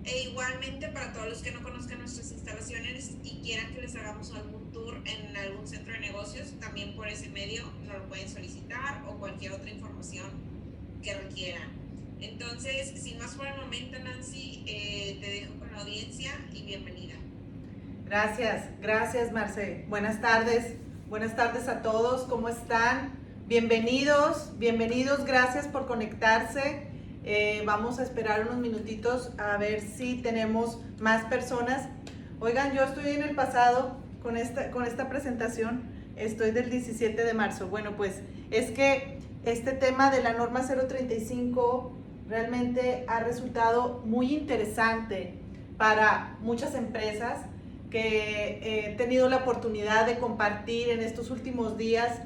E igualmente para todos los que no conozcan nuestras instalaciones y quieran que les hagamos algún tour en algún centro de negocios, también por ese medio nos lo pueden solicitar o cualquier otra información que requieran. Entonces, sin más por el momento, Nancy, te dejo con la audiencia y bienvenida. Gracias Marce. Buenas tardes a todos, ¿cómo están? Bienvenidos, gracias por conectarse. Vamos a esperar unos minutitos a ver si tenemos más personas. Oigan, yo estoy en el pasado con esta presentación, estoy del 17 de marzo. Bueno, pues es que este tema de la norma 035 realmente ha resultado muy interesante para muchas empresas que he tenido la oportunidad de compartir en estos últimos días,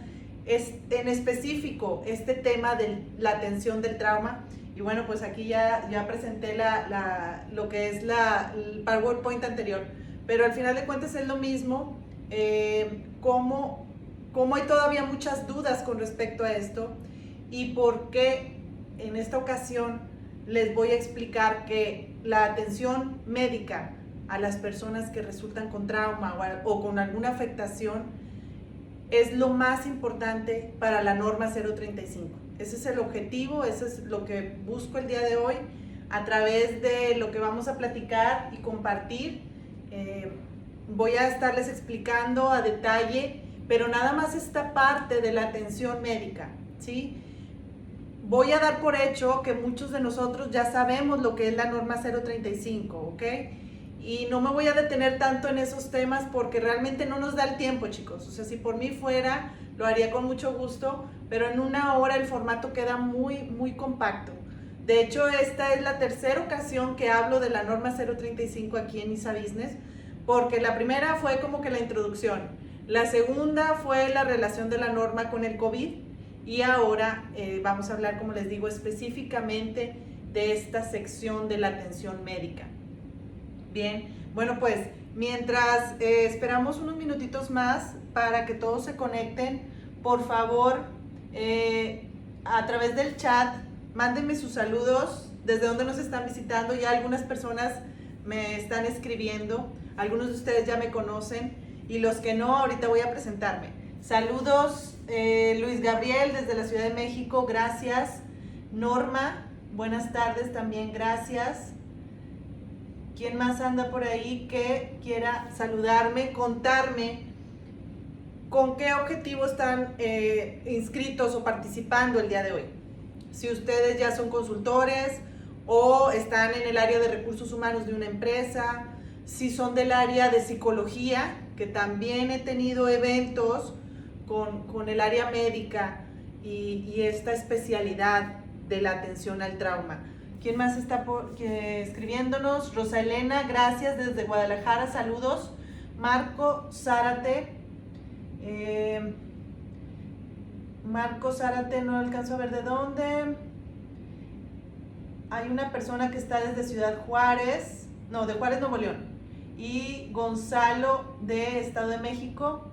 en específico este tema de la atención del trauma. Y bueno, pues aquí ya presenté lo que es el PowerPoint anterior, pero al final de cuentas es lo mismo. Cómo hay todavía muchas dudas con respecto a esto y por qué en esta ocasión les voy a explicar que la atención médica a las personas que resultan con trauma o con alguna afectación es lo más importante para la norma 035. Ese es el objetivo, eso es lo que busco el día de hoy a través de lo que vamos a platicar y compartir. Voy a estarles explicando a detalle, pero nada más esta parte de la atención médica, ¿sí? Voy a dar por hecho que muchos de nosotros ya sabemos lo que es la norma 035, ¿ok? Y no me voy a detener tanto en esos temas porque realmente no nos da el tiempo, chicos. O sea, si por mí fuera, lo haría con mucho gusto, pero en una hora el formato queda muy compacto. De hecho, esta es la tercera ocasión que hablo de la norma 035 aquí en ISA Business, porque la primera fue como que la introducción, la segunda fue la relación de la norma con el COVID y ahora vamos a hablar, como les digo, específicamente de esta sección de la atención médica. Bien, bueno, pues mientras esperamos unos minutitos más para que todos se conecten, por favor, a través del chat, mándenme sus saludos, desde donde nos están visitando. Ya algunas personas me están escribiendo, algunos de ustedes ya me conocen y los que no, ahorita voy a presentarme. Saludos, Luis Gabriel desde la Ciudad de México, gracias. Norma, buenas tardes también, gracias. ¿Quién más anda por ahí que quiera saludarme, contarme con qué objetivo están inscritos o participando el día de hoy? Si ustedes ya son consultores o están en el área de recursos humanos de una empresa, si son del área de psicología, que también he tenido eventos con el área médica y esta especialidad de la atención al trauma. ¿Quién más está escribiéndonos? Rosa Elena, gracias desde Guadalajara, saludos. Marco Zárate, no alcanzo a ver de dónde. Hay una persona que está desde Ciudad Juárez, de Juárez, Nuevo León. Y Gonzalo de Estado de México.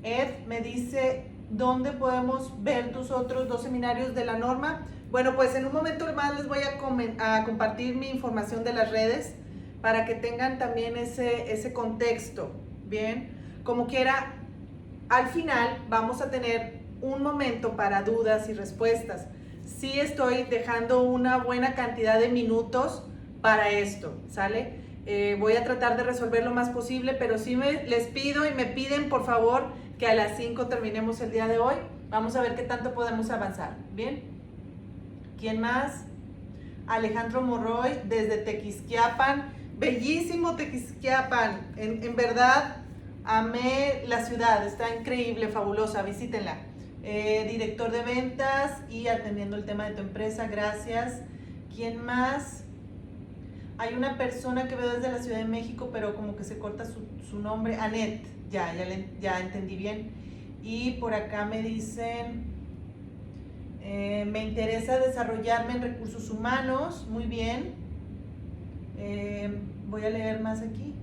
Ed me dice, ¿dónde podemos ver tus otros 2 seminarios de la norma? Bueno, pues en un momento más les voy a compartir mi información de las redes para que tengan también ese contexto. Bien, como quiera, al final vamos a tener un momento para dudas y respuestas. Sí estoy dejando una buena cantidad de minutos para esto, ¿sale? Voy a tratar de resolver lo más posible, pero sí les pido y me piden, por favor, que a las 5 terminemos el día de hoy. Vamos a ver qué tanto podemos avanzar. ¿Bien? ¿Quién más? Alejandro Morroy desde Tequisquiapan. Bellísimo Tequisquiapan. En verdad, amé la ciudad. Está increíble, fabulosa. Visítenla. Director de ventas y atendiendo el tema de tu empresa. Gracias. ¿Quién más? Hay una persona que veo desde la Ciudad de México, pero como que se corta su nombre. Anet. Ya entendí bien. Y por acá me dicen, me interesa desarrollarme en recursos humanos. Muy bien. Voy a leer más aquí.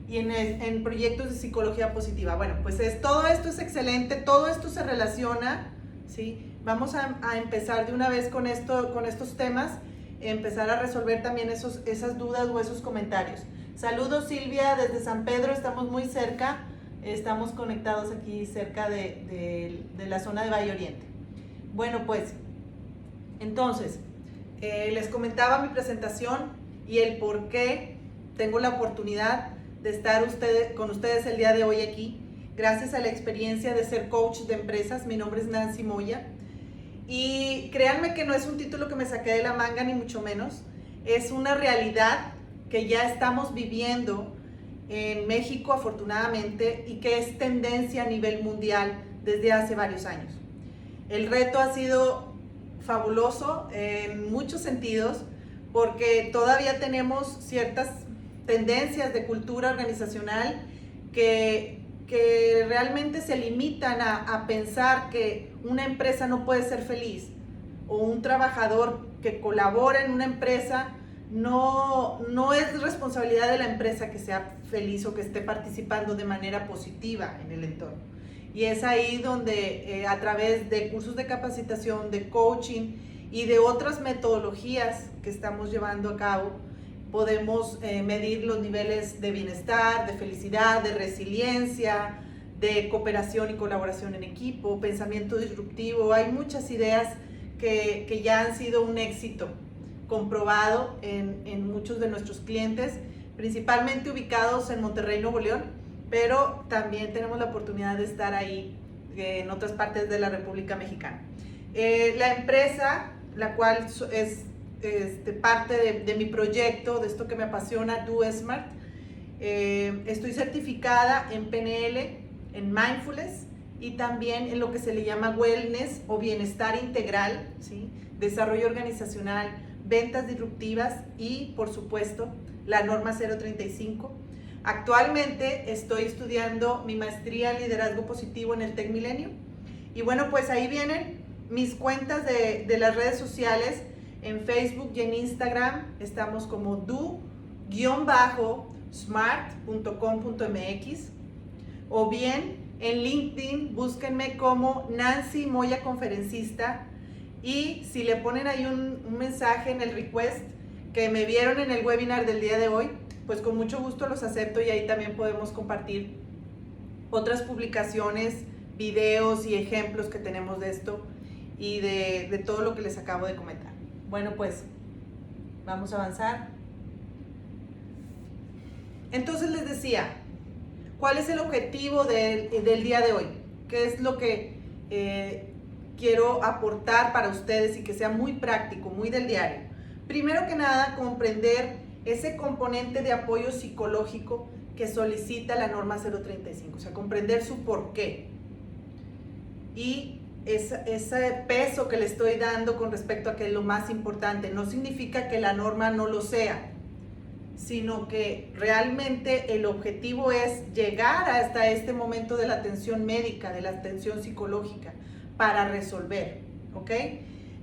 Y en proyectos de psicología positiva. Bueno, pues todo esto es excelente, todo esto se relaciona, ¿sí? vamos a empezar de una vez con estos temas, empezar a resolver también esas dudas o esos comentarios. Saludos Silvia desde San Pedro, estamos muy cerca, estamos conectados aquí cerca de la zona de Valle Oriente. Bueno, pues, entonces, les comentaba mi presentación y el por qué tengo la oportunidad de estar con ustedes el día de hoy aquí, gracias a la experiencia de ser coach de empresas. Mi nombre es Nancy Moya y créanme que no es un título que me saqué de la manga ni mucho menos, es una realidad que ya estamos viviendo en México afortunadamente y que es tendencia a nivel mundial desde hace varios años. El reto ha sido fabuloso en muchos sentidos porque todavía tenemos ciertas tendencias de cultura organizacional que realmente se limitan a pensar que una empresa no puede ser feliz o un trabajador que colabora en una empresa no es responsabilidad de la empresa que sea feliz o que esté participando de manera positiva en el entorno. Y es ahí donde a través de cursos de capacitación, de coaching y de otras metodologías que estamos llevando a cabo, podemos medir los niveles de bienestar, de felicidad, de resiliencia, de cooperación y colaboración en equipo, pensamiento disruptivo. Hay muchas ideas que ya han sido un éxito comprobado en muchos de nuestros clientes, principalmente ubicados en Monterrey, Nuevo León, pero también tenemos la oportunidad de estar ahí en otras partes de la República Mexicana. La empresa, la cual es parte de mi proyecto, de esto que me apasiona, Do Smart. Estoy certificada en PNL, en Mindfulness y también en lo que se le llama Wellness o Bienestar Integral, ¿sí? Desarrollo organizacional, ventas disruptivas y, por supuesto, la norma 035. Actualmente estoy estudiando mi maestría en liderazgo positivo en el Tec Milenio. Y bueno, pues ahí vienen mis cuentas de las redes sociales. En Facebook y en Instagram estamos como do-smart.com.mx o bien en LinkedIn búsquenme como Nancy Moya Conferencista y si le ponen ahí un mensaje en el request que me vieron en el webinar del día de hoy, pues con mucho gusto los acepto y ahí también podemos compartir otras publicaciones, videos y ejemplos que tenemos de esto y de todo lo que les acabo de comentar. Bueno, pues vamos a avanzar. Entonces les decía, ¿cuál es el objetivo del día de hoy? ¿Qué es lo que quiero aportar para ustedes y que sea muy práctico, muy del diario? Primero que nada, comprender ese componente de apoyo psicológico que solicita la norma 035, o sea, comprender su porqué. Y ese peso que le estoy dando con respecto a que es lo más importante, no significa que la norma no lo sea, sino que realmente el objetivo es llegar hasta este momento de la atención médica, de la atención psicológica, para resolver, ¿ok?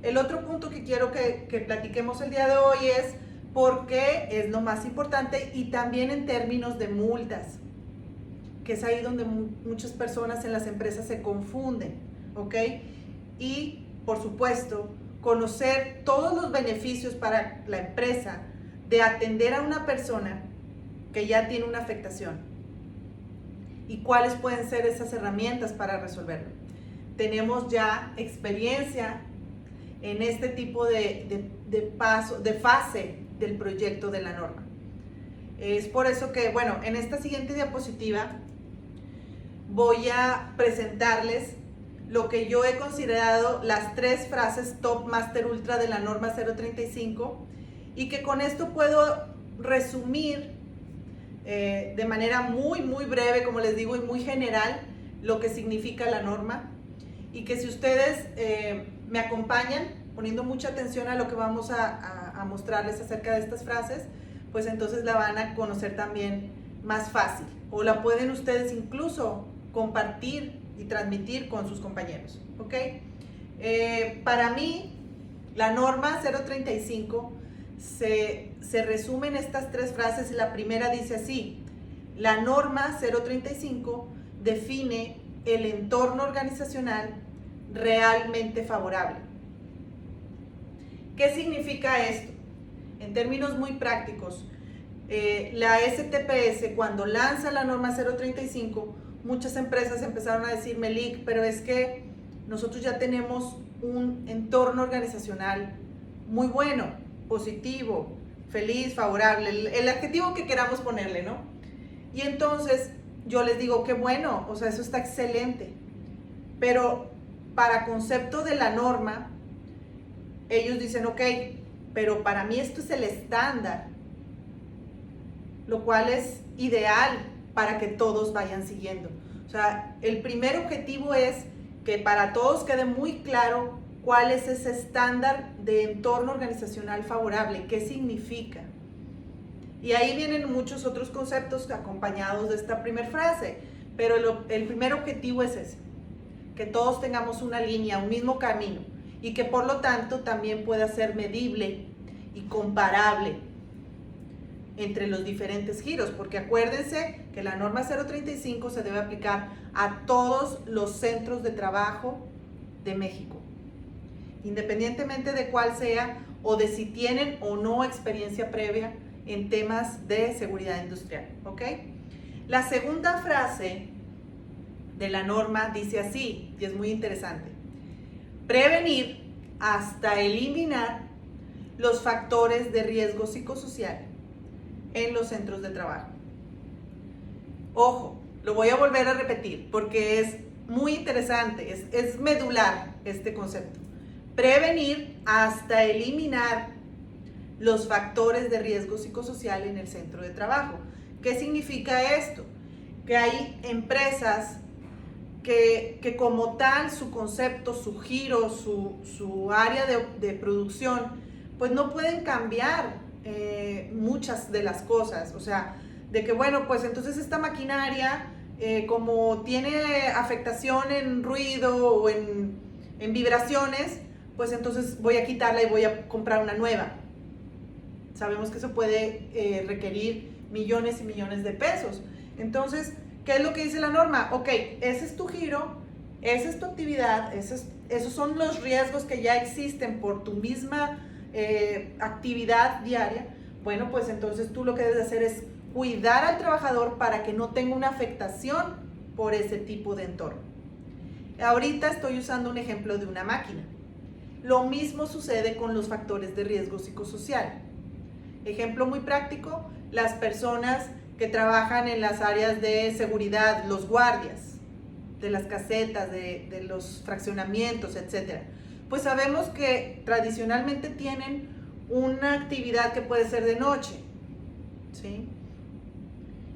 El otro punto que quiero que platiquemos el día de hoy es por qué es lo más importante y también en términos de multas, que es ahí donde muchas personas en las empresas se confunden. ¿Ok? Y, por supuesto, conocer todos los beneficios para la empresa de atender a una persona que ya tiene una afectación y cuáles pueden ser esas herramientas para resolverlo. Tenemos ya experiencia en este tipo de fase del proyecto de la norma. Es por eso que, bueno, en esta siguiente diapositiva voy a presentarles lo que yo he considerado las 3 frases top master ultra de la norma 035 y que con esto puedo resumir de manera muy breve, como les digo, y muy general lo que significa la norma y que si ustedes me acompañan poniendo mucha atención a lo que vamos a mostrarles acerca de estas frases, pues entonces la van a conocer también más fácil o la pueden ustedes incluso compartir y transmitir con sus compañeros, ¿ok? Para mí, la norma 035 se resume en estas 3 frases y la primera dice así: la norma 035 define el entorno organizacional realmente favorable. ¿Qué significa esto? En términos muy prácticos, la STPS, cuando lanza la norma 035, muchas empresas empezaron a decir, Melik, pero es que nosotros ya tenemos un entorno organizacional muy bueno, positivo, feliz, favorable, el adjetivo que queramos ponerle, ¿no? Y entonces yo les digo, qué bueno, o sea, eso está excelente, pero para concepto de la norma, ellos dicen, ok, pero para mí esto es el estándar, lo cual es ideal para que todos vayan siguiendo. O sea, el primer objetivo es que para todos quede muy claro cuál es ese estándar de entorno organizacional favorable, qué significa. Y ahí vienen muchos otros conceptos acompañados de esta primera frase, pero el primer objetivo es ese, que todos tengamos una línea, un mismo camino, y que por lo tanto también pueda ser medible y comparable entre los diferentes giros, porque acuérdense que la norma 035 se debe aplicar a todos los centros de trabajo de México, independientemente de cuál sea o de si tienen o no experiencia previa en temas de seguridad industrial, ¿ok? La segunda frase de la norma dice así, y es muy interesante: prevenir hasta eliminar los factores de riesgo psicosocial en los centros de trabajo. Ojo, lo voy a volver a repetir porque es muy interesante, es medular este concepto. Prevenir hasta eliminar los factores de riesgo psicosocial en el centro de trabajo. ¿Qué significa esto? Que hay empresas que como tal su concepto, su giro, su área de producción, pues no pueden cambiar muchas de las cosas. O sea, de que bueno, pues entonces esta maquinaria como tiene afectación en ruido o en vibraciones, pues entonces voy a quitarla y voy a comprar una nueva. Sabemos que eso puede requerir millones y millones de pesos. Entonces, ¿qué es lo que dice la norma? Ok, ese es tu giro, esa es tu actividad, esos son los riesgos que ya existen por tu misma actividad diaria. Bueno, pues entonces tú lo que debes hacer es cuidar al trabajador para que no tenga una afectación por ese tipo de entorno. Ahorita estoy usando un ejemplo de una máquina. Lo mismo sucede con los factores de riesgo psicosocial. Ejemplo muy práctico, las personas que trabajan en las áreas de seguridad, los guardias de las casetas, de los fraccionamientos, etc. Pues sabemos que tradicionalmente tienen una actividad que puede ser de noche, ¿sí?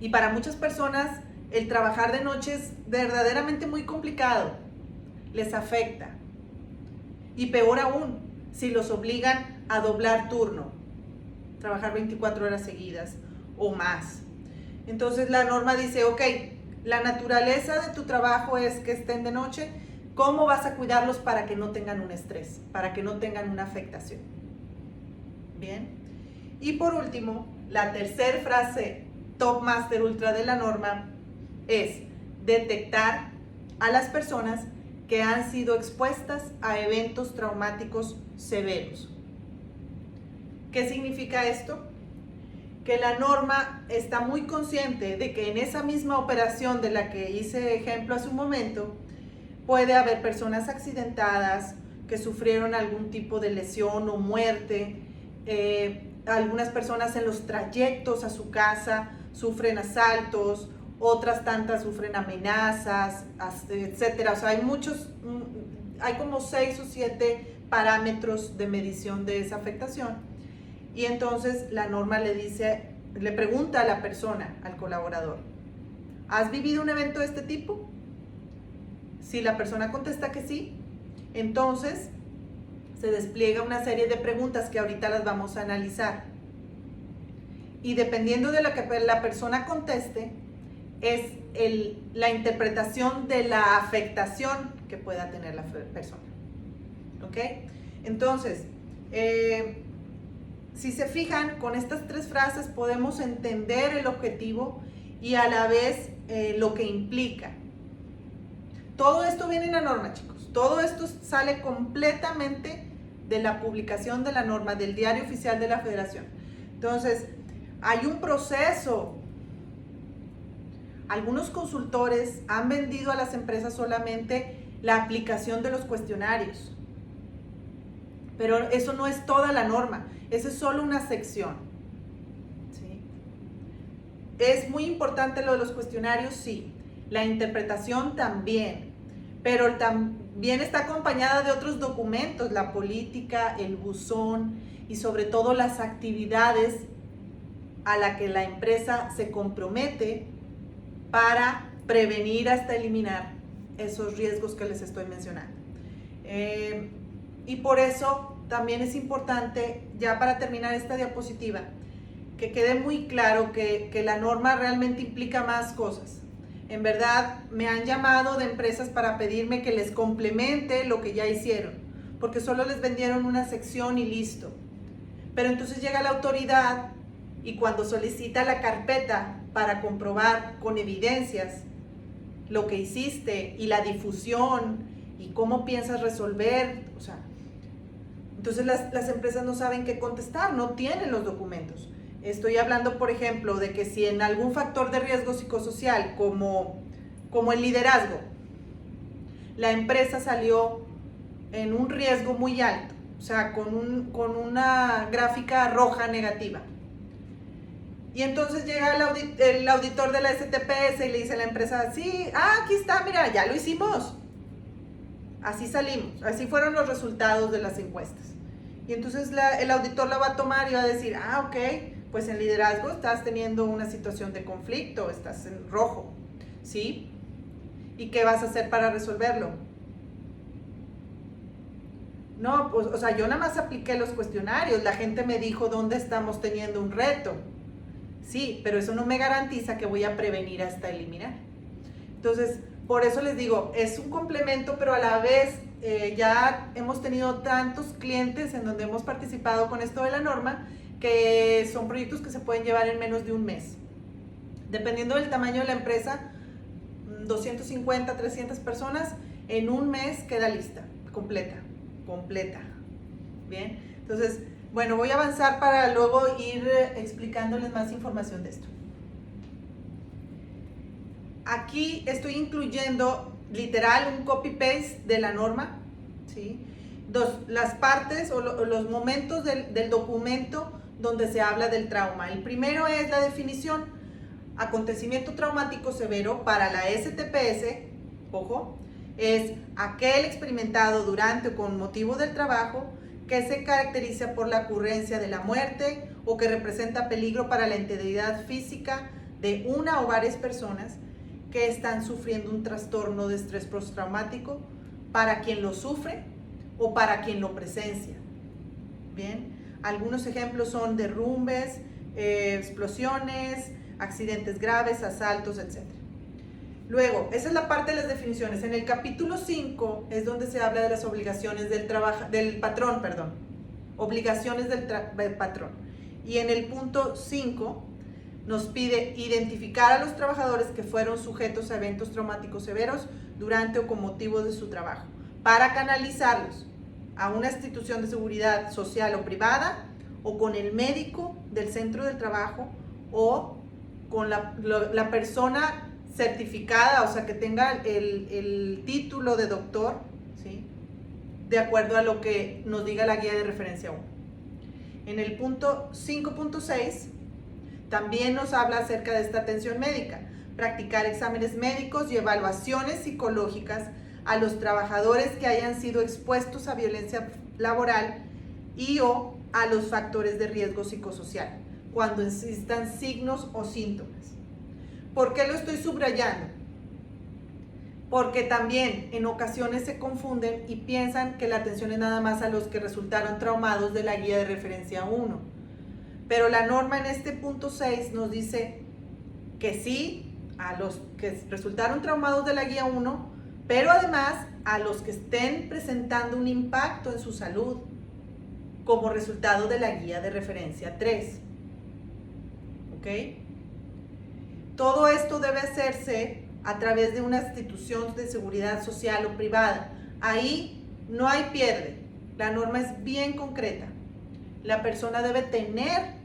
Y para muchas personas el trabajar de noche es verdaderamente muy complicado, les afecta. Y peor aún, si los obligan a doblar turno, trabajar 24 horas seguidas o más. Entonces la norma dice, ok, la naturaleza de tu trabajo es que estén de noche, ¿cómo vas a cuidarlos para que no tengan un estrés, para que no tengan una afectación? Bien. Y por último, la tercera frase top master ultra de la norma es detectar a las personas que han sido expuestas a eventos traumáticos severos. ¿Qué significa esto? Que la norma está muy consciente de que en esa misma operación de la que hice ejemplo hace un momento, puede haber personas accidentadas que sufrieron algún tipo de lesión o muerte, algunas personas en los trayectos a su casa sufren asaltos, otras tantas sufren amenazas, etcétera. O sea, hay como 6 o 7 parámetros de medición de esa afectación. Y entonces la norma le pregunta a la persona, al colaborador, ¿has vivido un evento de este tipo? Si la persona contesta que sí, entonces se despliega una serie de preguntas que ahorita las vamos a analizar. Y dependiendo de lo que la persona conteste, es la interpretación de la afectación que pueda tener la persona. ¿Ok? Entonces, si se fijan, con estas 3 frases podemos entender el objetivo y a la vez lo que implica. Todo esto viene en la norma, chicos. Todo esto sale completamente de la publicación de la norma del Diario Oficial de la Federación. Entonces, hay un proceso. Algunos consultores han vendido a las empresas solamente la aplicación de los cuestionarios. Pero eso no es toda la norma, eso es solo una sección. ¿Sí? Es muy importante lo de los cuestionarios, sí. La interpretación también, pero también está acompañada de otros documentos, la política, el buzón y sobre todo las actividades a la que la empresa se compromete para prevenir hasta eliminar esos riesgos que les estoy mencionando. Y por eso también es importante, ya para terminar esta diapositiva, que quede muy claro que la norma realmente implica más cosas. En verdad, me han llamado de empresas para pedirme que les complemente lo que ya hicieron, porque solo les vendieron una sección y listo. Pero entonces llega la autoridad y cuando solicita la carpeta para comprobar con evidencias lo que hiciste y la difusión y cómo piensas resolver, o sea, entonces las empresas no saben qué contestar, no tienen los documentos. Estoy hablando, por ejemplo, de que si en algún factor de riesgo psicosocial, como el liderazgo, la empresa salió en un riesgo muy alto, o sea, con una gráfica roja negativa. Y entonces llega el auditor de la STPS y le dice a la empresa, sí, aquí está, mira, ya lo hicimos. Así salimos, así fueron los resultados de las encuestas. Y entonces el auditor la va a tomar y va a decir, ok, pues en liderazgo estás teniendo una situación de conflicto, estás en rojo, ¿sí? ¿Y qué vas a hacer para resolverlo? No, pues, o sea, yo nada más apliqué los cuestionarios, la gente me dijo dónde estamos teniendo un reto. Sí, pero eso no me garantiza que voy a prevenir hasta eliminar. Entonces, por eso les digo, es un complemento, pero a la vez ya hemos tenido tantos clientes en donde hemos participado con esto de la norma, que son proyectos que se pueden llevar en menos de un mes. Dependiendo del tamaño de la empresa, 250, 300 personas, en un mes queda lista, completa. Bien, entonces, bueno, voy a avanzar para luego ir explicándoles más información de esto. Aquí estoy incluyendo literal un copy-paste de la norma, ¿sí? Las partes o los momentos del documento donde se habla del trauma. El primero es la definición: acontecimiento traumático severo para la STPS, ojo, es aquel experimentado durante o con motivo del trabajo que se caracteriza por la ocurrencia de la muerte o que representa peligro para la integridad física de una o varias personas que están sufriendo un trastorno de estrés postraumático, para quien lo sufre o para quien lo presencia. Bien, algunos ejemplos son derrumbes, explosiones, accidentes graves, asaltos, etc. Luego, esa es la parte de las definiciones. En el capítulo 5 es donde se habla de las obligaciones del patrón, obligaciones del patrón. Y en el punto 5 nos pide identificar a los trabajadores que fueron sujetos a eventos traumáticos severos durante o con motivo de su trabajo, para canalizarlos a una institución de seguridad social o privada, o con el médico del centro del trabajo, o con la persona certificada, o sea, que tenga el título de doctor, ¿sí? De acuerdo a lo que nos diga la guía de referencia 1. En el punto 5.6 también nos habla acerca de esta atención médica: practicar exámenes médicos y evaluaciones psicológicas a los trabajadores que hayan sido expuestos a violencia laboral y o a los factores de riesgo psicosocial, cuando existan signos o síntomas. ¿Por qué lo estoy subrayando? Porque también en ocasiones se confunden y piensan que la atención es nada más a los que resultaron traumados de la guía de referencia 1. Pero la norma en este punto 6 nos dice que sí, a los que resultaron traumados de la guía 1, pero además a los que estén presentando un impacto en su salud como resultado de la guía de referencia 3. ¿Ok? Todo esto debe hacerse a través de una institución de seguridad social o privada. Ahí no hay pierde. La norma es bien concreta. La persona debe tener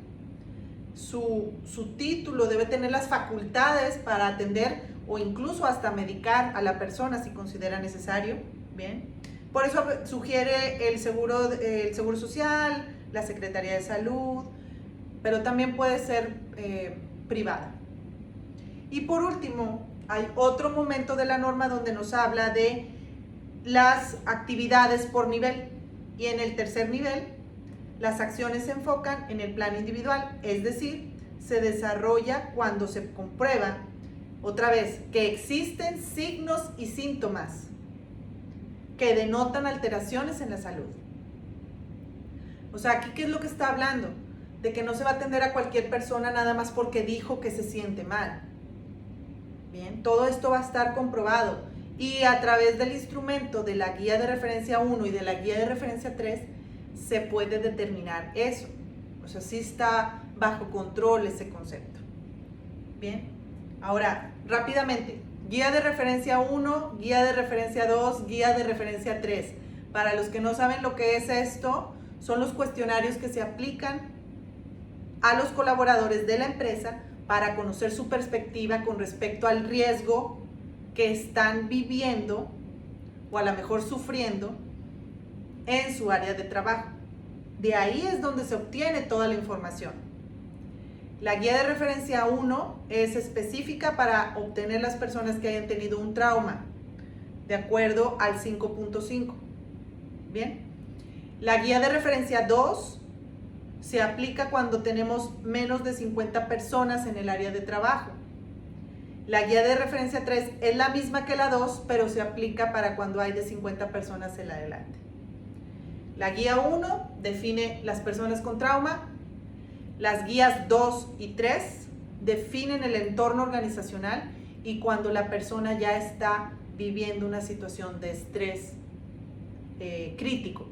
su título, debe tener las facultades para atender o incluso hasta medicar a la persona si considera necesario. Bien. Por eso sugiere el seguro social, la Secretaría de Salud, pero también puede ser privada. Y por último, hay otro momento de la norma donde nos habla de las actividades por nivel. Y en el tercer nivel, las acciones se enfocan en el plan individual, es decir, se desarrolla cuando se comprueba, otra vez, que existen signos y síntomas que denotan alteraciones en la salud. O sea, aquí, ¿qué es lo que está hablando? De que no se va a atender a cualquier persona nada más porque dijo que se siente mal. Bien, todo esto va a estar comprobado y a través del instrumento de la guía de referencia 1 y de la guía de referencia 3 se puede determinar eso. O sea, sí está bajo control ese concepto. Bien, ahora rápidamente, guía de referencia 1, guía de referencia 2, guía de referencia 3. Para los que no saben lo que es esto, son los cuestionarios que se aplican a los colaboradores de la empresa para conocer su perspectiva con respecto al riesgo que están viviendo o a lo mejor sufriendo en su área de trabajo. De ahí es donde se obtiene toda la información. La guía de referencia 1 es específica para obtener las personas que hayan tenido un trauma, de acuerdo al 5.5. Bien. La guía de referencia 2 se aplica cuando tenemos menos de 50 personas en el área de trabajo. La guía de referencia 3 es la misma que la 2, pero se aplica para cuando hay de 50 personas en adelante. La guía 1 define las personas con trauma. Las guías 2 y 3 definen el entorno organizacional y cuando la persona ya está viviendo una situación de estrés crítico.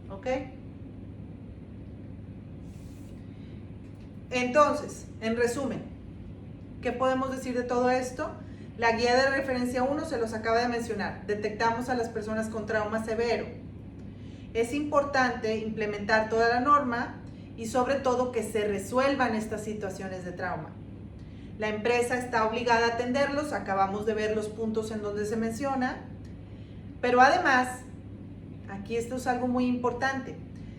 ¿Ok? Entonces, en resumen, ¿qué podemos decir de todo esto? La guía de referencia 1 se los acaba de mencionar. Detectamos a las personas con trauma severo. Es importante implementar toda la norma y sobre todo que se resuelvan estas situaciones de trauma. La empresa está obligada a atenderlos, acabamos de ver los puntos en donde se menciona, pero además, aquí esto es algo muy importante.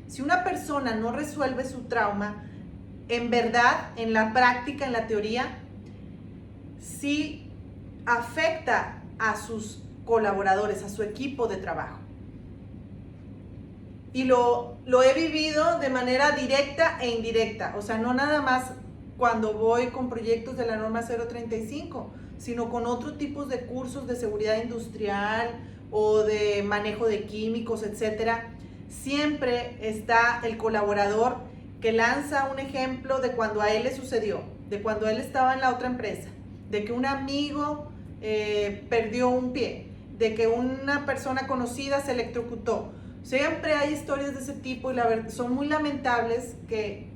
Si una persona no resuelve su trauma, en verdad, en la práctica, en la teoría, sí afecta a sus colaboradores, a su equipo de trabajo. Y lo he vivido de manera directa e indirecta, o sea, no nada más cuando voy con proyectos de la norma 035, sino con otros tipos de cursos de seguridad industrial o de manejo de químicos, etcétera. Siempre está el colaborador que lanza un ejemplo de cuando a él le sucedió, de cuando él estaba en la otra empresa, de que un amigo perdió un pie, de que una persona conocida se electrocutó. Siempre hay historias de ese tipo y la verdad son muy lamentables que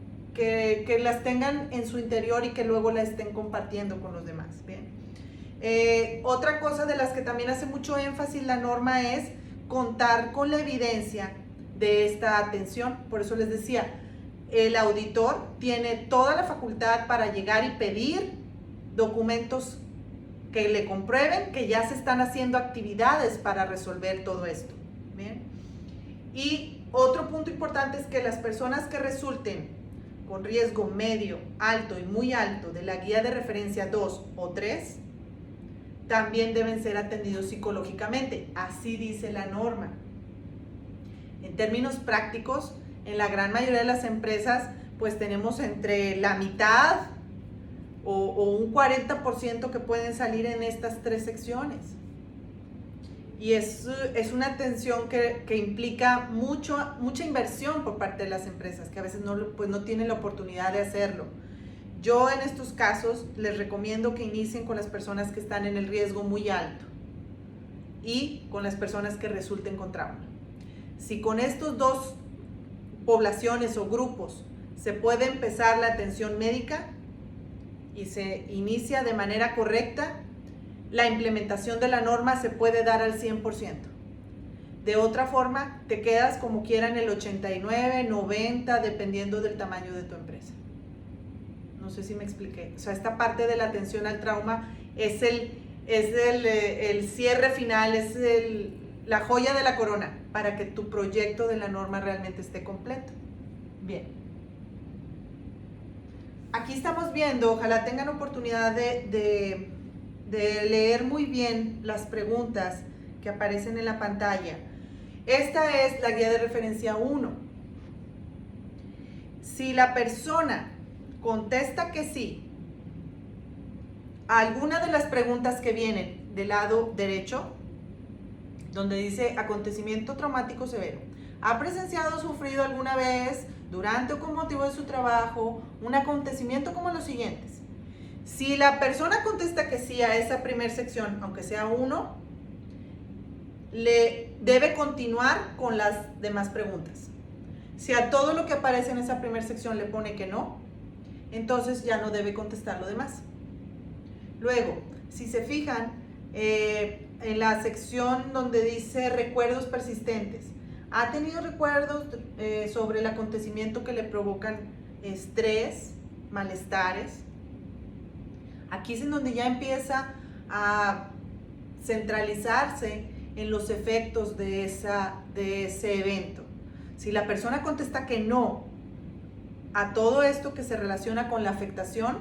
las tengan en su interior y que luego las estén compartiendo con los demás. Bien. Otra cosa de las que también hace mucho énfasis la norma es contar con la evidencia de esta atención. Por eso les decía, el auditor tiene toda la facultad para llegar y pedir documentos que le comprueben que ya se están haciendo actividades para resolver todo esto. ¿Bien? Y otro punto importante es que las personas que resulten con riesgo medio, alto y muy alto de la guía de referencia 2 o 3 también deben ser atendidos psicológicamente. Así dice la norma. En términos prácticos, en la gran mayoría de las empresas, pues tenemos entre la mitad o un 40% que pueden salir en estas tres secciones. Y es una atención que implica mucha inversión por parte de las empresas, que a veces no tienen la oportunidad de hacerlo. Yo en estos casos les recomiendo que inicien con las personas que están en el riesgo muy alto y con las personas que resulten con trauma. Si con estos dos poblaciones o grupos se puede empezar la atención médica y se inicia de manera correcta, la implementación de la norma se puede dar al 100%. De otra forma, te quedas como quiera en el 89, 90, dependiendo del tamaño de tu empresa. No sé si me expliqué. O sea, esta parte de la atención al trauma es el cierre final, es la joya de la corona para que tu proyecto de la norma realmente esté completo. Bien. Aquí estamos viendo, ojalá tengan oportunidad de leer muy bien las preguntas que aparecen en la pantalla. Esta es la guía de referencia 1. Si la persona contesta que sí a alguna de las preguntas que vienen del lado derecho, donde dice acontecimiento traumático severo, ¿ha presenciado o sufrido alguna vez, durante o con motivo de su trabajo, un acontecimiento como los siguientes? Si la persona contesta que sí a esa primera sección, aunque sea 1, le debe continuar con las demás preguntas. Si a todo lo que aparece en esa primera sección le pone que no, entonces ya no debe contestar lo demás. Luego, si se fijan, en la sección donde dice recuerdos persistentes, ¿ha tenido recuerdos sobre el acontecimiento que le provocan estrés, malestares? Aquí es en donde ya empieza a centralizarse en los efectos de ese evento. Si la persona contesta que no a todo esto que se relaciona con la afectación,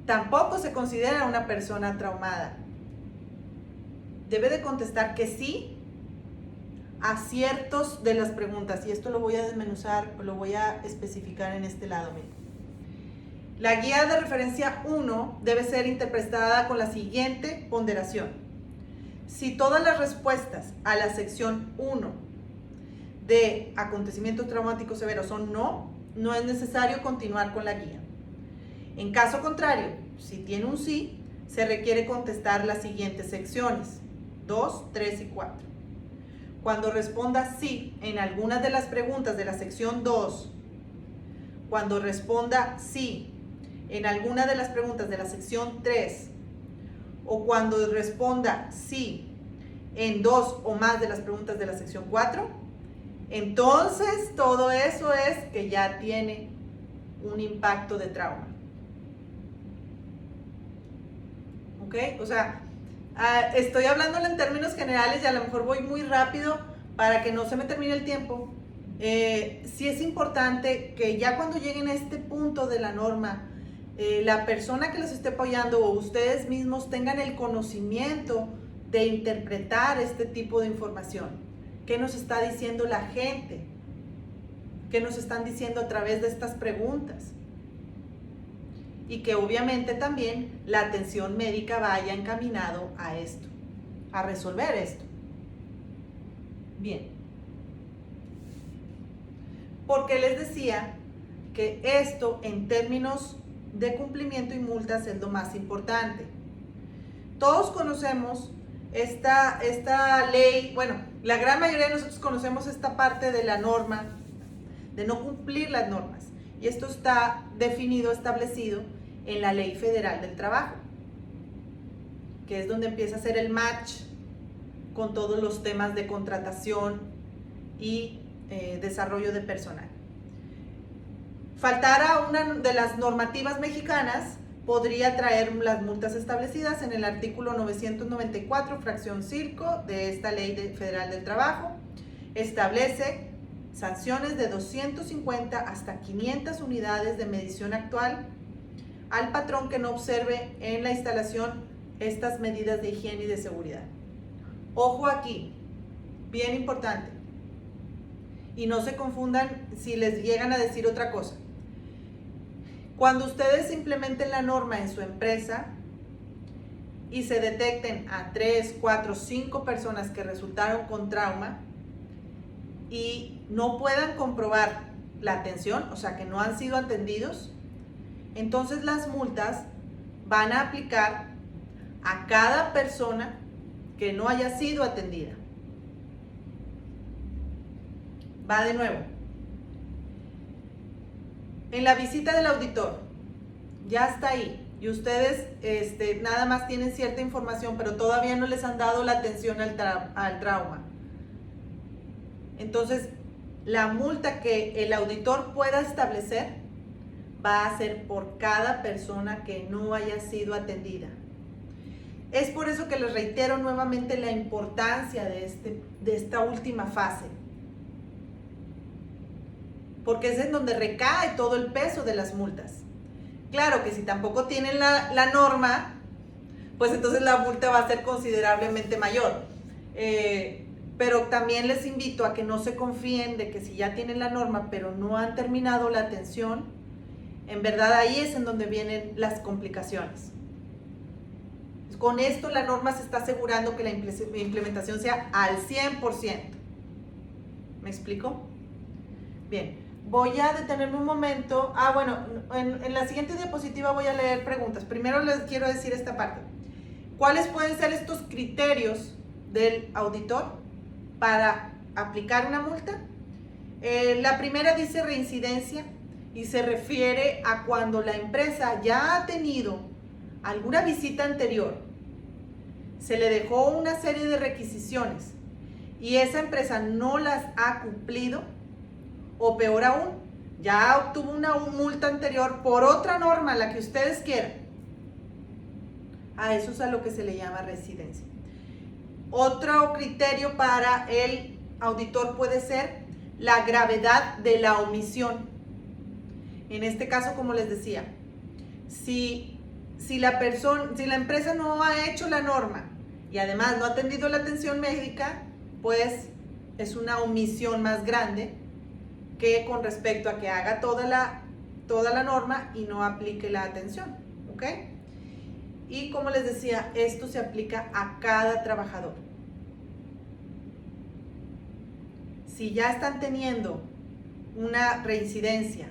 tampoco se considera una persona traumada. Debe de contestar que sí a ciertos de las preguntas, y esto lo voy a desmenuzar, lo voy a especificar en este lado. Miren. La guía de referencia 1 debe ser interpretada con la siguiente ponderación. Si todas las respuestas a la sección 1 de acontecimientos traumáticos severos son no, no es necesario continuar con la guía. En caso contrario, si tiene un sí, se requiere contestar las siguientes secciones, 2, 3 y 4. Cuando responda sí en algunas de las preguntas de la sección 2, cuando responda sí en alguna de las preguntas de la sección 3, o cuando responda sí en 2 o más de las preguntas de la sección 4, entonces todo eso es que ya tiene un impacto de trauma. ¿Ok? O sea, estoy hablándolo en términos generales y a lo mejor voy muy rápido para que no se me termine el tiempo. Sí es importante que ya cuando lleguen a este punto de la norma, la persona que los esté apoyando o ustedes mismos tengan el conocimiento de interpretar este tipo de información. ¿Qué nos está diciendo la gente? ¿Qué nos están diciendo a través de estas preguntas? Y que obviamente también la atención médica vaya encaminado a esto, a resolver esto. Bien. Porque les decía que esto en términos de cumplimiento y multas es lo más importante. Todos conocemos esta ley, bueno, la gran mayoría de nosotros conocemos esta parte de la norma, de no cumplir las normas. Y esto está definido, establecido en la Ley Federal del Trabajo, que es donde empieza a hacer el match con todos los temas de contratación y desarrollo de personal. Faltar a una de las normativas mexicanas podría traer las multas establecidas en el artículo 994, fracción 5 de esta Ley Federal del Trabajo. Establece sanciones de 250 hasta 500 unidades de medición actual al patrón que no observe en la instalación estas medidas de higiene y de seguridad. Ojo aquí, bien importante, y no se confundan si les llegan a decir otra cosa. Cuando ustedes implementen la norma en su empresa y se detecten a 3, 4, 5 personas que resultaron con trauma y no puedan comprobar la atención, o sea que no han sido atendidos, entonces las multas van a aplicar a cada persona que no haya sido atendida. Va de nuevo. En la visita del auditor, ya está ahí. y ustedes nada más tienen cierta información, pero todavía no les han dado la atención al trauma. Entonces, la multa que el auditor pueda establecer va a ser por cada persona que no haya sido atendida. Es por eso que les reitero nuevamente la importancia de esta última fase, porque es en donde recae todo el peso de las multas. Claro que si tampoco tienen la norma, pues entonces la multa va a ser considerablemente mayor. Pero también les invito a que no se confíen de que si ya tienen la norma, pero no han terminado la atención, en verdad ahí es en donde vienen las complicaciones. Con esto la norma se está asegurando que la implementación sea al 100%. ¿Me explico? Bien, voy a detenerme un momento. Bueno, en la siguiente diapositiva voy a leer preguntas. Primero les quiero decir esta parte. ¿Cuáles pueden ser estos criterios del auditor para aplicar una multa? La primera dice reincidencia y se refiere a cuando la empresa ya ha tenido alguna visita anterior, se le dejó una serie de requisiciones y esa empresa no las ha cumplido, o peor aún, ya obtuvo una multa anterior por otra norma, la que ustedes quieran. A eso es a lo que se le llama reincidencia. Otro criterio para el auditor puede ser la gravedad de la omisión. En este caso, como les decía, si la empresa no ha hecho la norma y además no ha atendido la atención médica, pues es una omisión más grande que con respecto a que haga toda la norma y no aplique la atención, ¿ok? Y como les decía, esto se aplica a cada trabajador. Si ya están teniendo una reincidencia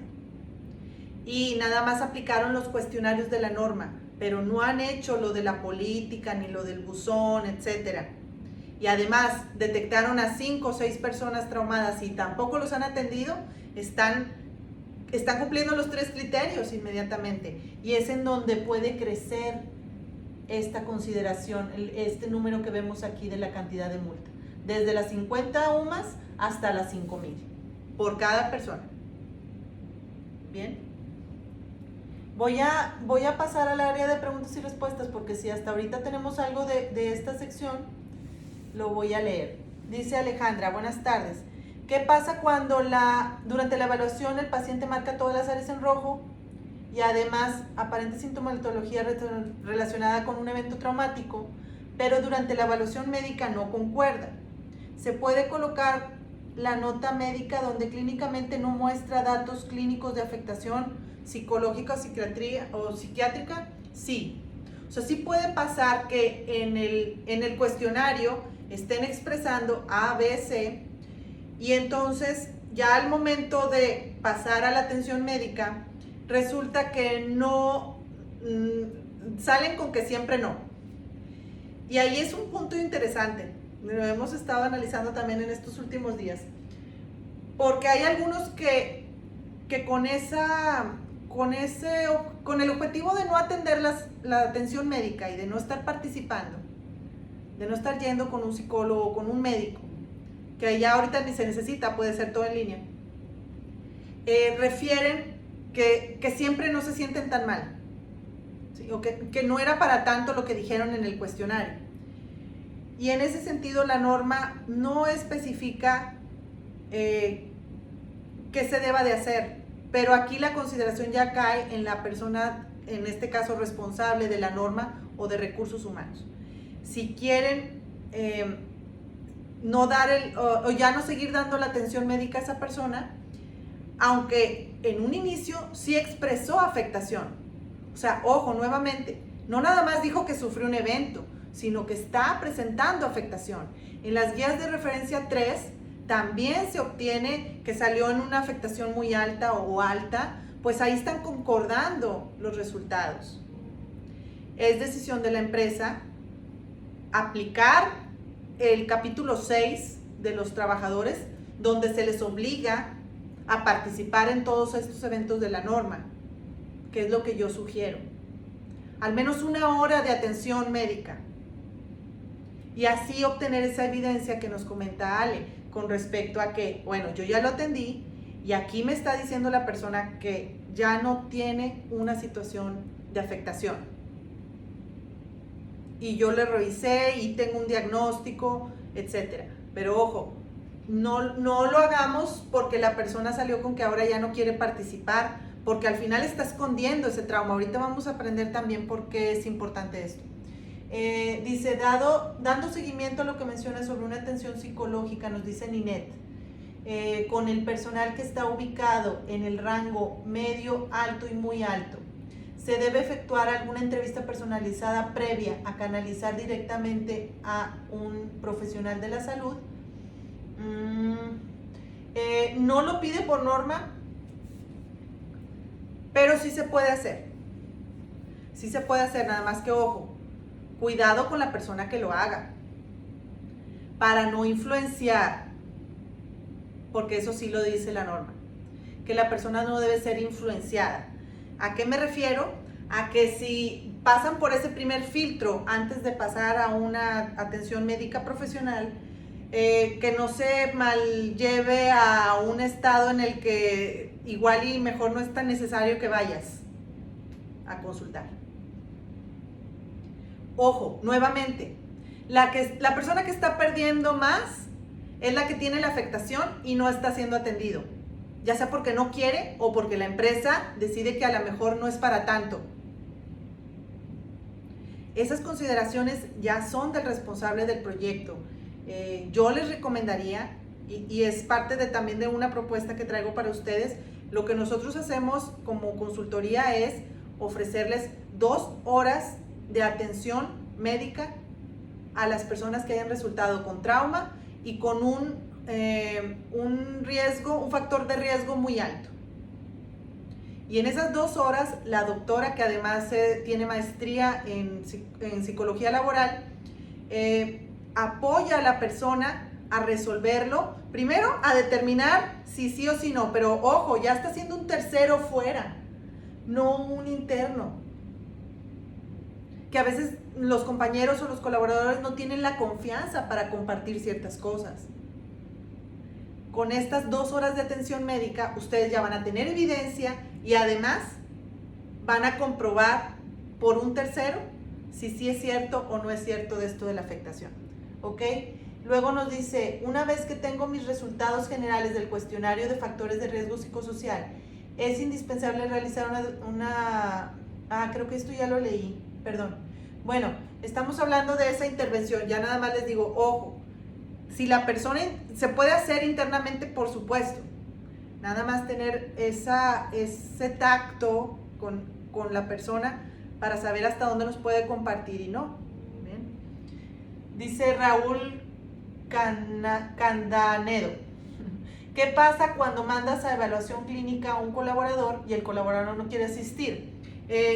y nada más aplicaron los cuestionarios de la norma, pero no han hecho lo de la política ni lo del buzón, etcétera, y además detectaron a 5 o 6 personas traumadas y tampoco los han atendido, están cumpliendo los 3 criterios inmediatamente, y es en donde puede crecer esta consideración, este número que vemos aquí de la cantidad de multa, desde las 50 UMAS hasta las 5,000 por cada persona. Bien, voy a pasar al área de preguntas y respuestas, porque si hasta ahorita tenemos algo de esta sección, lo voy a leer. Dice Alejandra, buenas tardes. ¿Qué pasa cuando durante la evaluación el paciente marca todas las áreas en rojo y además aparente sintomatología relacionada con un evento traumático, pero durante la evaluación médica no concuerda? ¿Se puede colocar la nota médica donde clínicamente no muestra datos clínicos de afectación psicológica o psiquiátrica? Sí. O sea, sí puede pasar que en el cuestionario estén expresando A, B, C, y entonces ya al momento de pasar a la atención médica, resulta que no, salen con que siempre no. Y ahí es un punto interesante, lo hemos estado analizando también en estos últimos días, porque hay algunos que con el objetivo de no atender la atención médica y de no estar participando, de no estar yendo con un psicólogo o con un médico, que ya ahorita ni se necesita, puede ser todo en línea, refieren que siempre no se sienten tan mal, ¿sí? O que no era para tanto lo que dijeron en el cuestionario. Y en ese sentido la norma no especifica qué se deba de hacer, pero aquí la consideración ya cae en la persona, en este caso responsable de la norma o de recursos humanos. Si quieren no dar o ya no seguir dando la atención médica a esa persona, aunque en un inicio sí expresó afectación. O sea, ojo, nuevamente, no nada más dijo que sufrió un evento, sino que está presentando afectación. En las guías de referencia 3 también se obtiene que salió en una afectación muy alta o alta, pues ahí están concordando los resultados. Es decisión de la empresa aplicar el capítulo 6 de los trabajadores, donde se les obliga a participar en todos estos eventos de la norma, que es lo que yo sugiero. al menos 1 hora de atención médica. Y así obtener esa evidencia que nos comenta Ale con respecto a que, bueno, yo ya lo atendí y aquí me está diciendo la persona que ya no tiene una situación de afectación. Y yo le revisé y tengo un diagnóstico, etcétera. Pero ojo, no lo hagamos porque la persona salió con que ahora ya no quiere participar, porque al final está escondiendo ese trauma. Ahorita vamos a aprender también por qué es importante esto. Dice, dando seguimiento a lo que menciona sobre una atención psicológica, nos dice Ninette, con el personal que está ubicado en el rango medio, alto y muy alto, ¿se debe efectuar alguna entrevista personalizada previa a canalizar directamente a un profesional de la salud? No lo pide por norma, pero sí se puede hacer. Sí se puede hacer, nada más que ojo, cuidado con la persona que lo haga, para no influenciar, porque eso sí lo dice la norma, que la persona no debe ser influenciada. ¿A qué me refiero? A que si pasan por ese primer filtro antes de pasar a una atención médica profesional, que no se mal lleve a un estado en el que igual y mejor no es tan necesario que vayas a consultar. Ojo, nuevamente, la persona que está perdiendo más es la que tiene la afectación y no está siendo atendido, ya sea porque no quiere o porque la empresa decide que a lo mejor no es para tanto. Esas consideraciones ya son del responsable del proyecto. Yo les recomendaría, y es parte también de una propuesta que traigo para ustedes, lo que nosotros hacemos como consultoría es ofrecerles 2 horas de atención médica a las personas que hayan resultado con trauma y con un factor de riesgo muy alto. Y en esas 2 horas, la doctora, que además tiene maestría en psicología laboral, apoya a la persona a resolverlo, primero a determinar si sí o si no, pero ojo, ya está siendo un tercero fuera, no un interno. Que a veces los compañeros o los colaboradores no tienen la confianza para compartir ciertas cosas. Con estas 2 horas de atención médica, ustedes ya van a tener evidencia y además van a comprobar por un tercero si sí es cierto o no es cierto de esto de la afectación. ¿Ok? Luego nos dice, una vez que tengo mis resultados generales del cuestionario de factores de riesgo psicosocial, es indispensable realizar creo que esto ya lo leí, perdón. Bueno, estamos hablando de esa intervención, ya nada más les digo, ojo, si la persona se puede hacer internamente, por supuesto, nada más tener ese tacto con la persona para saber hasta dónde nos puede compartir y no. ¿Bien? Dice Raúl Candanedo, ¿qué pasa cuando mandas a evaluación clínica a un colaborador y el colaborador no quiere asistir?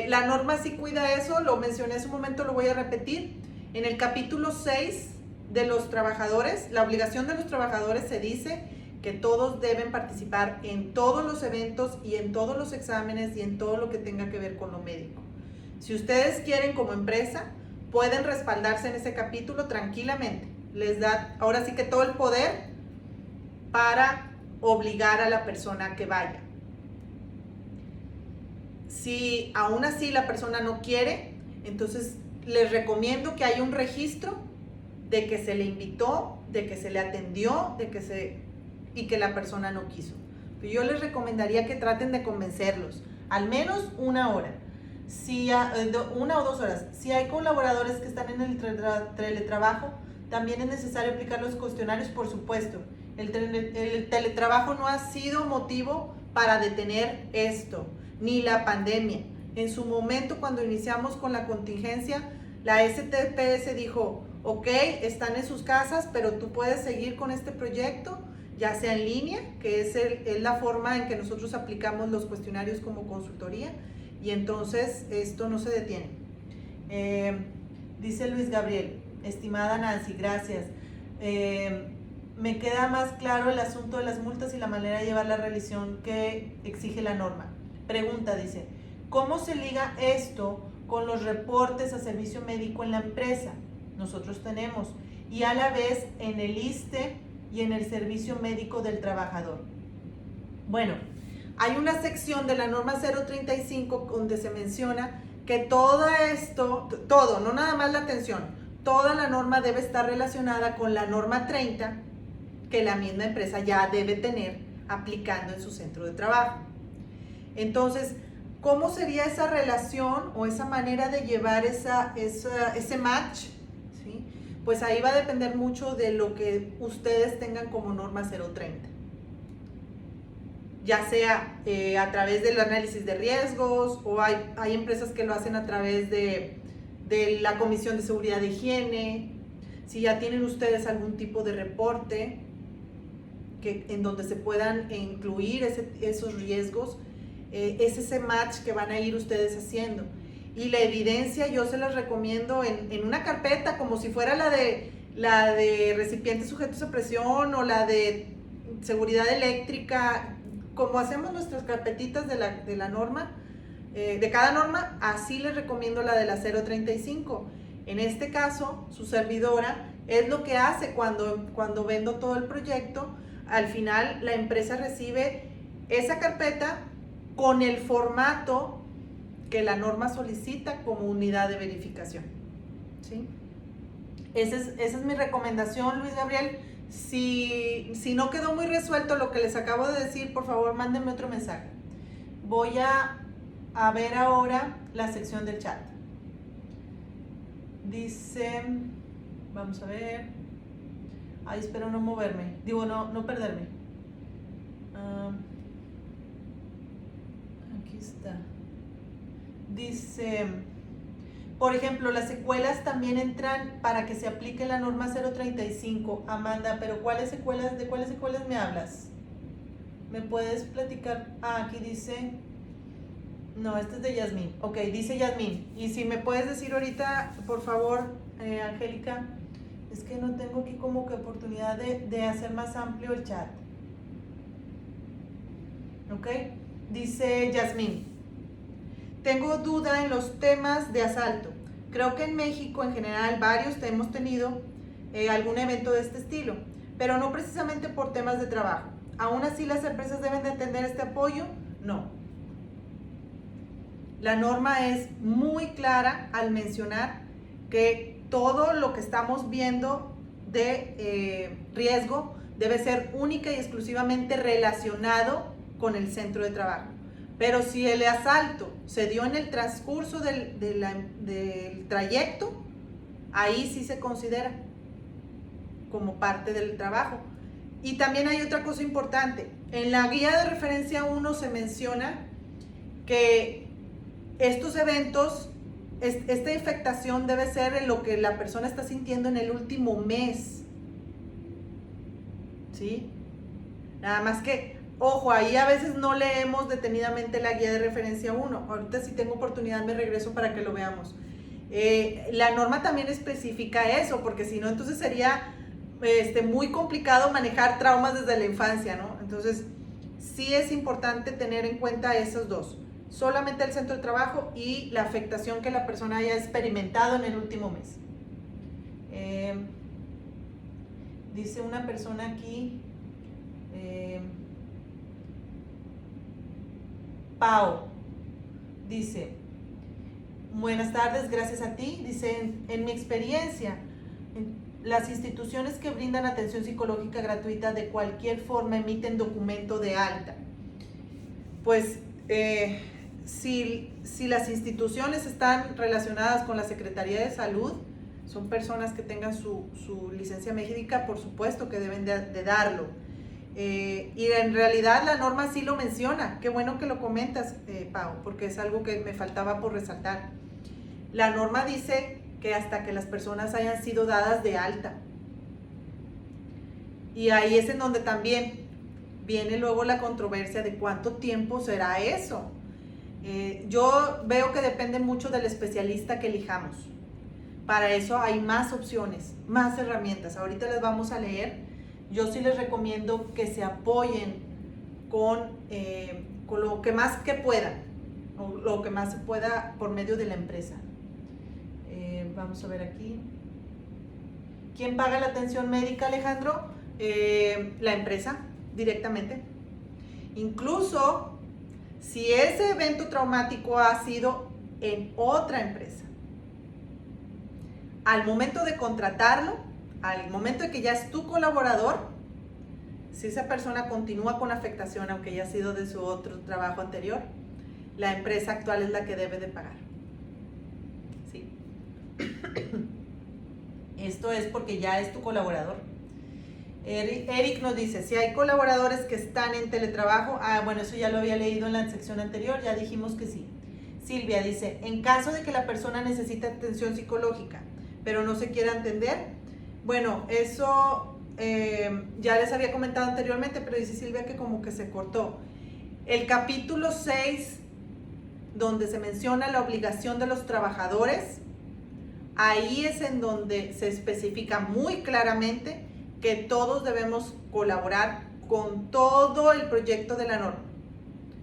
La norma sí cuida eso, lo mencioné hace un momento, lo voy a repetir. En el capítulo 6 de los trabajadores, la obligación de los trabajadores se dice que todos deben participar en todos los eventos y en todos los exámenes y en todo lo que tenga que ver con lo médico. Si ustedes quieren como empresa, pueden respaldarse en ese capítulo tranquilamente. Les da ahora sí que todo el poder para obligar a la persona a que vaya. Si aún así la persona no quiere, entonces les recomiendo que haya un registro de que se le invitó, de que se le atendió, y que la persona no quiso. Yo les recomendaría que traten de convencerlos, al menos 1 hora, 1 o 2 horas. Si hay colaboradores que están en el teletrabajo, también es necesario aplicar los cuestionarios, por supuesto. El teletrabajo no ha sido motivo para detener esto, ni la pandemia. En su momento, cuando iniciamos con la contingencia, la STPS dijo, ok, están en sus casas, pero tú puedes seguir con este proyecto, ya sea en línea, que es la forma en que nosotros aplicamos los cuestionarios como consultoría, y entonces esto no se detiene. Dice Luis Gabriel, estimada Nancy, gracias. Me queda más claro el asunto de las multas y la manera de llevar la revisión que exige la norma. Pregunta, dice, ¿cómo se liga esto con los reportes a servicio médico en la empresa. Nosotros tenemos, y a la vez en el ISSSTE y en el servicio médico del trabajador. Bueno, hay una sección de la norma 035 donde se menciona que todo esto, todo, no nada más la atención, toda la norma debe estar relacionada con la norma 30 que la misma empresa ya debe tener aplicando en su centro de trabajo. Entonces, ¿cómo sería esa relación o esa manera de llevar ese match? ¿Sí? Pues ahí va a depender mucho de lo que ustedes tengan como norma 030. Ya sea a través del análisis de riesgos, o hay empresas que lo hacen a través de la Comisión de Seguridad de Higiene. Si ya tienen ustedes algún tipo de reporte en donde se puedan incluir esos riesgos, es ese match que van a ir ustedes haciendo. Y la evidencia yo se las recomiendo en una carpeta, como si fuera la de recipientes sujetos a presión o la de seguridad eléctrica, como hacemos nuestras carpetitas de la norma, de cada norma. Así les recomiendo la de la 035. En este caso, su servidora es lo que hace cuando vendo todo el proyecto. Al final, la empresa recibe esa carpeta con el formato que la norma solicita como unidad de verificación. ¿Sí? Esa es mi recomendación, Luis Gabriel. Si no quedó muy resuelto lo que les acabo de decir, por favor, mándenme otro mensaje. Voy a ver ahora la sección del chat. Dice, vamos a ver. Ay, espero no moverme. Digo, no perderme. Aquí está. Dice, por ejemplo, las secuelas también entran para que se aplique la norma 035. Amanda, pero ¿de cuáles secuelas me hablas? ¿Me puedes platicar? Aquí dice, no, este es de Yasmín. Ok, dice Yasmín. Y si me puedes decir ahorita, por favor, Angélica, es que no tengo aquí como que oportunidad de hacer más amplio el chat. Ok, dice Yasmín. Tengo duda en los temas de asalto. Creo que en México en general varios hemos tenido algún evento de este estilo, pero no precisamente por temas de trabajo. ¿Aún así las empresas deben de entender este apoyo? No. La norma es muy clara al mencionar que todo lo que estamos viendo de riesgo debe ser única y exclusivamente relacionado con el centro de trabajo. Pero si el asalto se dio en el transcurso del trayecto, ahí sí se considera como parte del trabajo. Y también hay otra cosa importante. En la guía de referencia 1 se menciona que estos eventos, esta infectación debe ser en lo que la persona está sintiendo en el último mes. ¿Sí? Nada más que, ojo, ahí a veces no leemos detenidamente la guía de referencia 1. Ahorita si tengo oportunidad me regreso para que lo veamos. La norma también especifica eso, porque si no, entonces sería muy complicado manejar traumas desde la infancia, ¿no? Entonces, sí es importante tener en cuenta esos dos. Solamente el centro de trabajo y la afectación que la persona haya experimentado en el último mes. Dice una persona aquí, Pau, dice, buenas tardes, gracias a ti. Dice, en mi experiencia, las instituciones que brindan atención psicológica gratuita de cualquier forma emiten documento de alta. Pues si las instituciones están relacionadas con la Secretaría de Salud, son personas que tengan su licencia médica, por supuesto que deben de darlo. Y en realidad la norma sí lo menciona. Qué bueno que lo comentas, Pau, porque es algo que me faltaba por resaltar. La norma dice que hasta que las personas hayan sido dadas de alta. Y ahí es en donde también viene luego la controversia de cuánto tiempo será eso. Yo veo que depende mucho del especialista que elijamos. Para eso hay más opciones, más herramientas. Ahorita les vamos a leer. Yo sí les recomiendo que se apoyen con lo que más que puedan, o lo que más se pueda por medio de la empresa. Vamos a ver aquí. ¿Quién paga la atención médica, Alejandro? La empresa, directamente. Incluso si ese evento traumático ha sido en otra empresa. Al momento de contratarlo, al momento de que ya es tu colaborador, si esa persona continúa con afectación, aunque ya ha sido de su otro trabajo anterior, la empresa actual es la que debe de pagar. ¿Sí? Esto es porque ya es tu colaborador. Eric nos dice, si hay colaboradores que están en teletrabajo, bueno, eso ya lo había leído en la sección anterior, ya dijimos que sí. Silvia dice, en caso de que la persona necesite atención psicológica, pero no se quiera atender, bueno, eso ya les había comentado anteriormente, pero dice Silvia que como que se cortó. El capítulo 6, donde se menciona la obligación de los trabajadores, ahí es en donde se especifica muy claramente que todos debemos colaborar con todo el proyecto de la norma,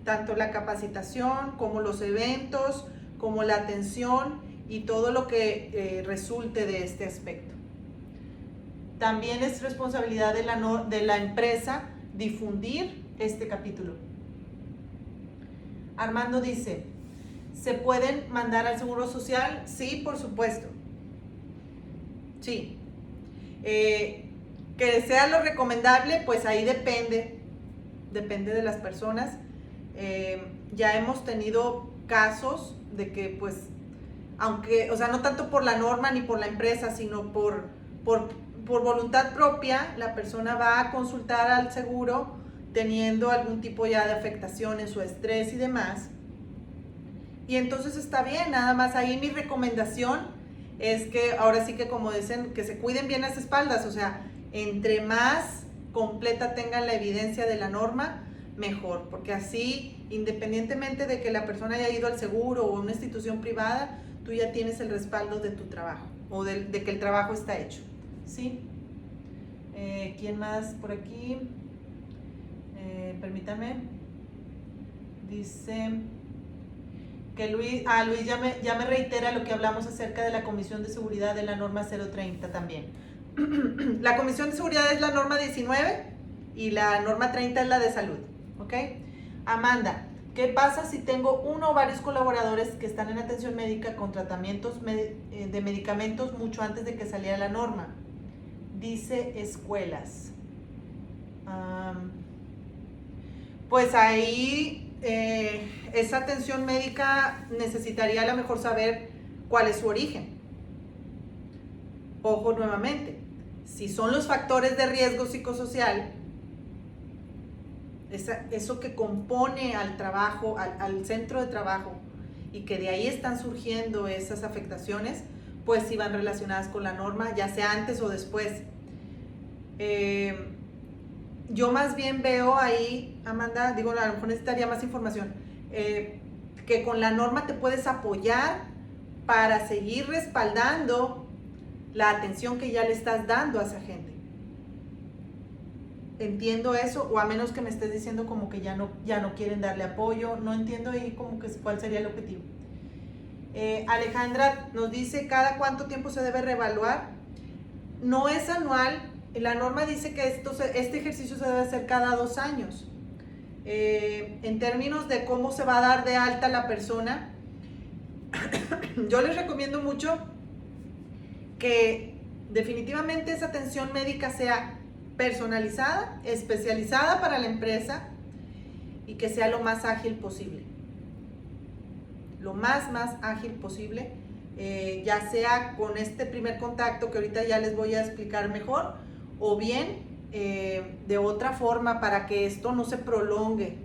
tanto la capacitación como los eventos, como la atención y todo lo que resulte de este aspecto. También es responsabilidad de la empresa difundir este capítulo. Armando dice, ¿se pueden mandar al Seguro Social? Sí, por supuesto. Sí. Que sea lo recomendable, pues ahí depende de las personas. Ya hemos tenido casos de que pues, aunque, o sea, no tanto por la norma ni por la empresa, sino por voluntad propia, la persona va a consultar al seguro teniendo algún tipo ya de afectación en su estrés y demás. Y entonces está bien, nada más ahí mi recomendación es que ahora sí que como dicen, que se cuiden bien las espaldas, o sea, entre más completa tengan la evidencia de la norma, mejor, porque así, independientemente de que la persona haya ido al seguro o a una institución privada, tú ya tienes el respaldo de tu trabajo o de que el trabajo está hecho, ¿sí? ¿Quién más por aquí? Permítame. Dice que Luis ya me reitera lo que hablamos acerca de la Comisión de Seguridad de la norma 030 también. La Comisión de Seguridad es la norma 19 y la norma 30 es la de salud, ¿ok? Amanda, ¿qué pasa si tengo uno o varios colaboradores que están en atención médica con tratamientos de medicamentos mucho antes de que saliera la norma? Dice escuelas. Pues ahí esa atención médica necesitaría a lo mejor saber cuál es su origen. Ojo nuevamente, si son los factores de riesgo psicosocial, eso que compone al trabajo, al centro de trabajo, y que de ahí están surgiendo esas afectaciones, pues sí van relacionadas con la norma, ya sea antes o después. Yo más bien veo ahí, Amanda, digo, a lo mejor necesitaría más información, que con la norma te puedes apoyar para seguir respaldando la atención que ya le estás dando a esa gente. Entiendo eso, o a menos que me estés diciendo como que ya no quieren darle apoyo, no entiendo ahí como que cuál sería el objetivo. Alejandra nos dice, ¿cada cuánto tiempo se debe reevaluar? No es anual, la norma dice que este ejercicio se debe hacer cada 2 años. En términos de cómo se va a dar de alta la persona, yo les recomiendo mucho que definitivamente esa atención médica sea personalizada, especializada para la empresa y que sea lo más ágil posible. Lo más ágil posible, ya sea con este primer contacto que ahorita ya les voy a explicar mejor, o bien de otra forma para que esto no se prolongue,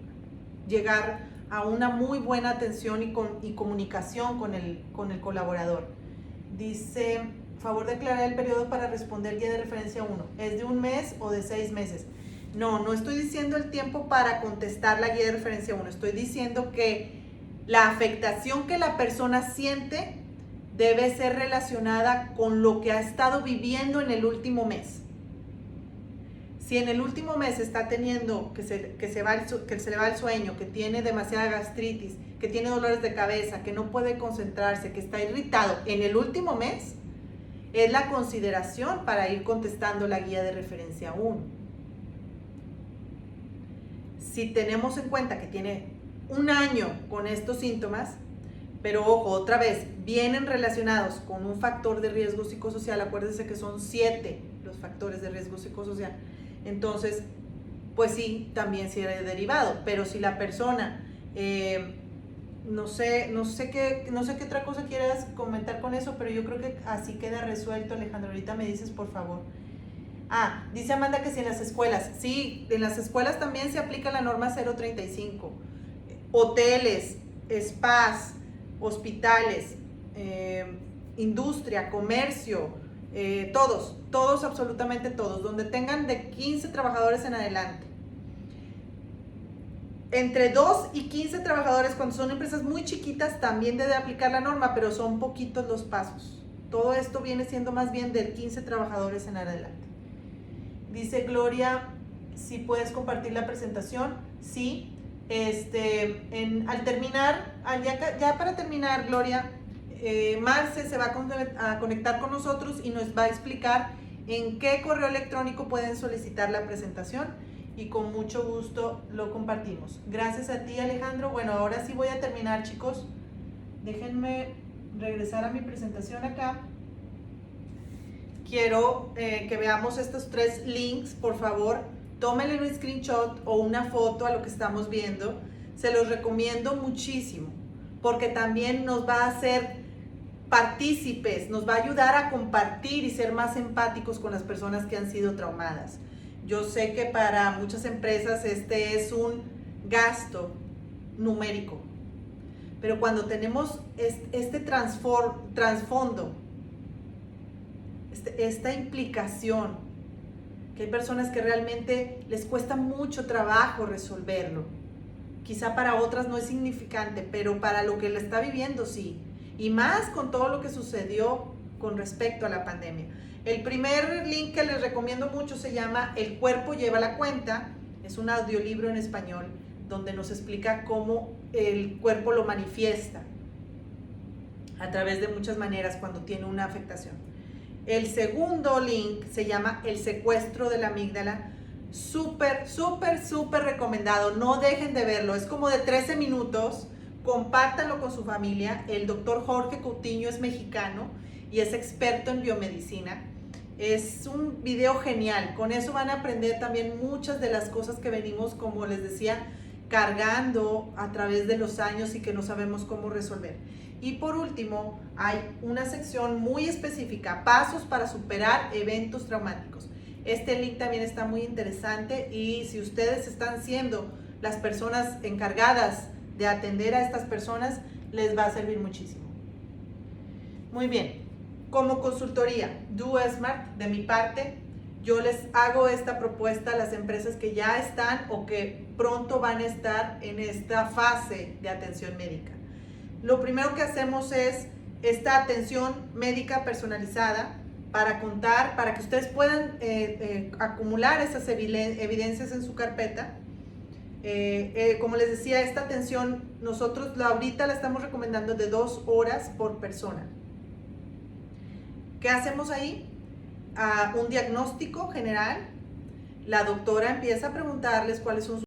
llegar a una muy buena atención y comunicación con el colaborador. Dice, favor de aclarar el periodo para responder guía de referencia 1. ¿Es de 1 mes o de 6 meses? No estoy diciendo el tiempo para contestar la guía de referencia 1. Estoy diciendo que la afectación que la persona siente debe ser relacionada con lo que ha estado viviendo en el último mes. Si en el último mes está teniendo que se le va el sueño, que tiene demasiada gastritis, que tiene dolores de cabeza, que no puede concentrarse, que está irritado en el último mes, es la consideración para ir contestando la guía de referencia 1. Si tenemos en cuenta que tiene un año con estos síntomas, pero ojo, otra vez, vienen relacionados con un factor de riesgo psicosocial, acuérdense que son 7 los factores de riesgo psicosocial, entonces, pues sí, también sí era derivado, pero si la persona, no sé qué otra cosa quieras comentar con eso, pero yo creo que así queda resuelto, Alejandro, ahorita me dices, por favor. Dice Amanda que si en las escuelas, sí, en las escuelas también se aplica la norma 035, hoteles, spas, hospitales, industria, comercio, todos, absolutamente todos, donde tengan de 15 trabajadores en adelante. Entre 2 y 15 trabajadores, cuando son empresas muy chiquitas, también debe aplicar la norma, pero son poquitos los pasos. Todo esto viene siendo más bien de 15 trabajadores en adelante. Dice Gloria, si puedes compartir la presentación. Sí. Al terminar, ya para terminar, Gloria, Marce se va a conectar con nosotros y nos va a explicar en qué correo electrónico pueden solicitar la presentación y con mucho gusto lo compartimos. Gracias a ti, Alejandro. Bueno, ahora sí voy a terminar, chicos. Déjenme regresar a mi presentación acá. Quiero que veamos estos 3 links, por favor. Tómenle un screenshot o una foto a lo que estamos viendo. Se los recomiendo muchísimo porque también nos va a hacer partícipes, nos va a ayudar a compartir y ser más empáticos con las personas que han sido traumadas. Yo sé que para muchas empresas este es un gasto numérico, pero cuando tenemos este trasfondo, esta implicación, que hay personas que realmente les cuesta mucho trabajo resolverlo. Quizá para otras no es significante, pero para lo que le está viviendo sí. Y más con todo lo que sucedió con respecto a la pandemia. El primer link que les recomiendo mucho se llama El cuerpo lleva la cuenta. Es un audiolibro en español donde nos explica cómo el cuerpo lo manifiesta a través de muchas maneras cuando tiene una afectación. El segundo link se llama El secuestro de la amígdala. Súper recomendado. No dejen de verlo. Es como de 13 minutos. Compártanlo con su familia. El doctor Jorge Coutinho es mexicano y es experto en biomedicina. Es un video genial. Con eso van a aprender también muchas de las cosas que venimos, como les decía, cargando a través de los años y que no sabemos cómo resolver. Y por último, hay una sección muy específica, pasos para superar eventos traumáticos. Este link también está muy interesante y si ustedes están siendo las personas encargadas de atender a estas personas, les va a servir muchísimo. Muy bien, como consultoría Do Smart, de mi parte, yo les hago esta propuesta a las empresas que ya están o que pronto van a estar en esta fase de atención médica. Lo primero que hacemos es esta atención médica personalizada para contar, para que ustedes puedan acumular esas evidencias en su carpeta. Como les decía, esta atención nosotros ahorita la estamos recomendando de 2 horas por persona. ¿Qué hacemos ahí? Un diagnóstico general. La doctora empieza a preguntarles cuáles son sus